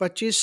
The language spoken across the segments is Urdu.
25,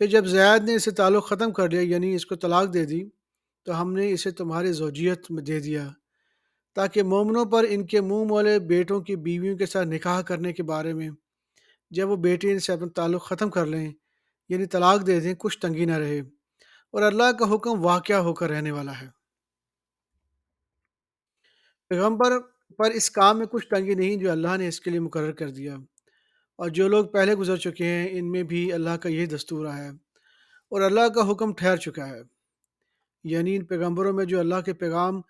پھر جب زید نے اسے تعلق ختم کر لیا یعنی اس کو طلاق دے دی تو ہم نے اسے تمہاری زوجیت میں دے دیا تاکہ مومنوں پر ان کے منہ مولے بیٹوں کی بیویوں کے ساتھ نکاح کرنے کے بارے میں جب وہ بیٹے ان سے اپنا تعلق ختم کر لیں یعنی طلاق دے دیں کچھ تنگی نہ رہے، اور اللہ کا حکم واقعہ ہو کر رہنے والا ہے۔ پیغمبر پر اس کام میں کچھ تنگی نہیں جو اللہ نے اس کے لیے مقرر کر دیا، اور جو لوگ پہلے گزر چکے ہیں ان میں بھی اللہ کا یہی دستور رہا ہے، اور اللہ کا حکم ٹھہر چکا ہے، یعنی ان پیغمبروں میں جو اللہ کے پیغام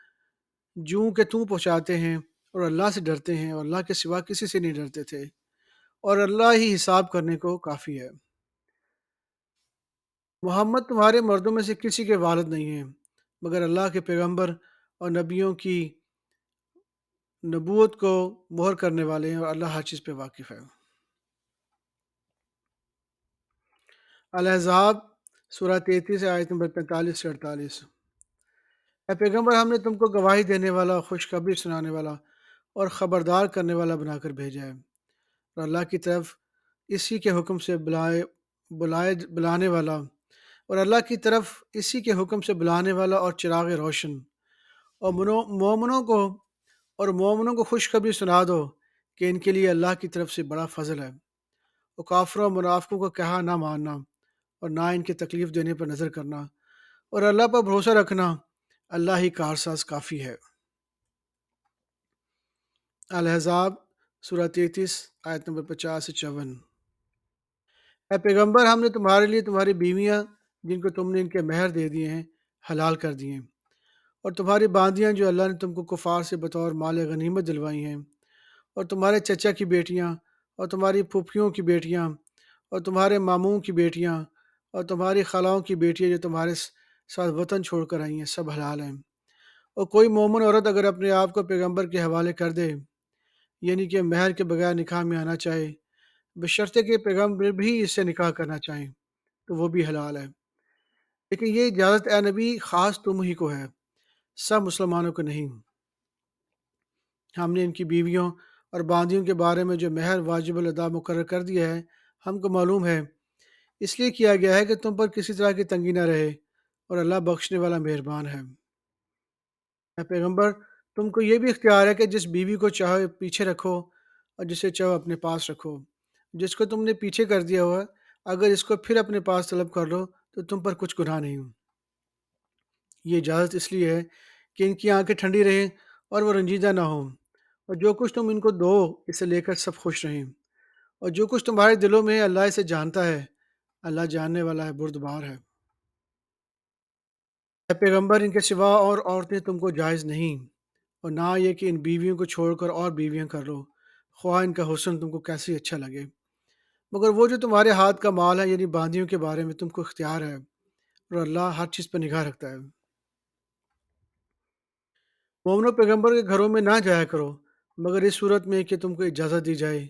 جوں کہ توں پہنچاتے ہیں اور اللہ سے ڈرتے ہیں اور اللہ کے سوا کسی سے نہیں ڈرتے تھے، اور اللہ ہی حساب کرنے کو کافی ہے۔ محمد تمہارے مردوں میں سے کسی کے والد نہیں ہیں مگر اللہ کے پیغمبر اور نبیوں کی نبوت کو مہر کرنے والے ہیں، اور اللہ ہر چیز پہ واقف ہے۔ الاحزاب سورہ 33 آیت نمبر 45 سے 48۔ اے پیغمبر ہم نے تم کو گواہی دینے والا، خوشخبری سنانے والا اور خبردار کرنے والا بنا کر بھیجا ہے، اور اللہ کی طرف اسی کے حکم سے بلانے والا، اور اللہ کی طرف اسی کے حکم سے بلانے والا اور چراغ روشن، اور مومنوں کو خوشخبری سنا دو کہ ان کے لیے اللہ کی طرف سے بڑا فضل ہے، اور کافروں اور منافقوں کا کہا نہ ماننا اور نہ ان کے تکلیف دینے پر نظر کرنا، اور اللہ پر بھروسہ رکھنا، اللہ ہی کارساز کافی ہے۔ الاحزاب سورہ 33 آیت نمبر 50 سے 54۔ اے پیغمبر ہم نے تمہارے لیے تمہاری بیویاں جن کو تم نے ان کے مہر دے دیے ہیں حلال کر دی ہیں، اور تمہاری باندیاں جو اللہ نے تم کو کفار سے بطور مال غنیمت دلوائی ہیں، اور تمہارے چچا کی بیٹیاں اور تمہاری پھوپھیوں کی بیٹیاں اور تمہارے ماموں کی بیٹیاں اور تمہاری خلاؤں کی بیٹیاں جو تمہارے ساتھ وطن چھوڑ کر آئی ہیں سب حلال ہیں۔ اور کوئی مومن عورت اگر اپنے آپ کو پیغمبر کے حوالے کر دے یعنی کہ مہر کے بغیر نکاح میں آنا چاہے بشرطے کہ پیغمبر بھی اس سے نکاح کرنا چاہیں تو وہ بھی حلال ہے، لیکن یہ اجازت اے نبی خاص تم ہی کو ہے، سب مسلمانوں کو نہیں۔ ہم نے ان کی بیویوں اور باندیوں کے بارے میں جو مہر واجب الادا مقرر کر دیا ہے ہم کو معلوم ہے، اس لیے کیا گیا ہے کہ تم پر کسی طرح کی تنگی نہ رہے، اور اللہ بخشنے والا مہربان ہے۔ اے پیغمبر تم کو یہ بھی اختیار ہے کہ جس بیوی کو چاہو پیچھے رکھو اور جسے چاہو اپنے پاس رکھو، جس کو تم نے پیچھے کر دیا ہوا اگر اس کو پھر اپنے پاس طلب کر لو تو تم پر کچھ گناہ نہیں ہو۔ یہ اجازت اس لیے ہے کہ ان کی آنکھیں ٹھنڈی رہیں اور وہ رنجیدہ نہ ہوں، اور جو کچھ تم ان کو دو اسے لے کر سب خوش رہیں، اور جو کچھ تمہارے دلوں میں ہے اللہ اسے جانتا ہے، اللہ جاننے والا ہے، بردبار ہے۔ اے پیغمبر ان کے سوا اور عورتیں تم کو جائز نہیں، اور نہ یہ کہ ان بیویوں کو چھوڑ کر اور بیویاں کر لو، خواہ ان کا حسن تم کو کیسی اچھا لگے، مگر وہ جو تمہارے ہاتھ کا مال ہے یعنی باندیوں کے بارے میں تم کو اختیار ہے، اور اللہ ہر چیز پر نگاہ رکھتا ہے۔ مومنو پیغمبر کے گھروں میں نہ جایا کرو مگر اس صورت میں کہ تم کو اجازت دی جائے،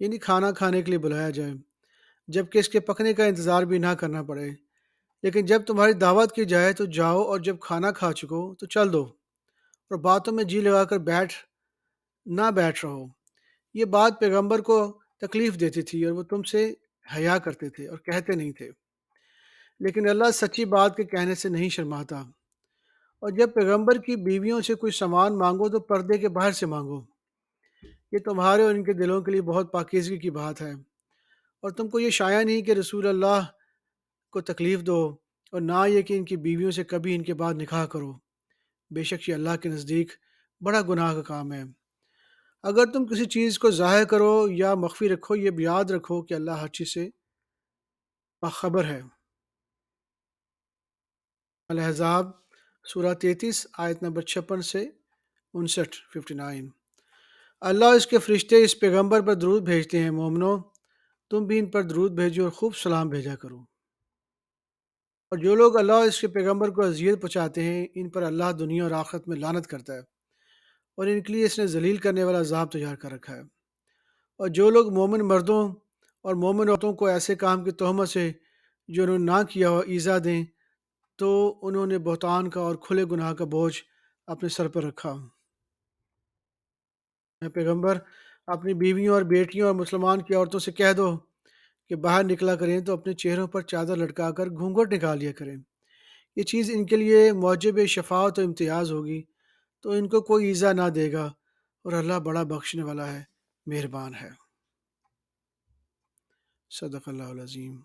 یعنی کھانا کھانے کے لیے بلایا جائے، جب کہ اس کے پکنے کا انتظار بھی نہ کرنا پڑے، لیکن جب تمہاری دعوت کی جائے تو جاؤ، اور جب کھانا کھا چکو تو چل دو، اور باتوں میں جی لگا کر نہ بیٹھ رہو۔ یہ بات پیغمبر کو تکلیف دیتی تھی اور وہ تم سے حیا کرتے تھے اور کہتے نہیں تھے، لیکن اللہ سچی بات کے کہنے سے نہیں شرماتا، اور جب پیغمبر کی بیویوں سے کوئی سامان مانگو تو پردے کے باہر سے مانگو، یہ تمہارے اور ان کے دلوں کے لیے بہت پاکیزگی کی بات ہے، اور تم کو یہ شایع نہیں کہ رسول اللہ کو تکلیف دو، اور نہ یہ کہ ان کی بیویوں سے کبھی ان کے بعد نکاح کرو، بے شک یہ اللہ کے نزدیک بڑا گناہ کا کام ہے۔ اگر تم کسی چیز کو ظاہر کرو یا مخفی رکھو یہ بھی یاد رکھو کہ اللہ ہر چیز سے باخبر ہے۔ الاحزاب سورہ 33 آیت نمبر 56 سے 59۔ اللہ اور اس کے فرشتے اس پیغمبر پر درود بھیجتے ہیں، مومنو تم بھی ان پر درود بھیجو اور خوب سلام بھیجا کرو، اور جو لوگ اللہ اور اس کے پیغمبر کو اذیت پہنچاتے ہیں ان پر اللہ دنیا اور آخرت میں لعنت کرتا ہے، اور ان کے لیے اس نے ذلیل کرنے والا عذاب تیار کر رکھا ہے۔ اور جو لوگ مومن مردوں اور مومن عورتوں کو ایسے کام کی تہمت سے جو انہوں نے نہ کیا ہو ایذا دیں تو انہوں نے بہتان کا اور کھلے گناہ کا بوجھ اپنے سر پر رکھا۔ اے پیغمبر اپنی بیویوں اور بیٹیوں اور مسلمان کی عورتوں سے کہہ دو کہ باہر نکلا کریں تو اپنے چہروں پر چادر لٹکا کر گھونگھٹ نکال لیا کریں۔ یہ چیز ان کے لیے موجب شفاعت و امتیاز ہوگی، تو ان کو کوئی ایذا نہ دے گا، اور اللہ بڑا بخشنے والا ہے، مہربان ہے۔ صدق اللہ العظیم۔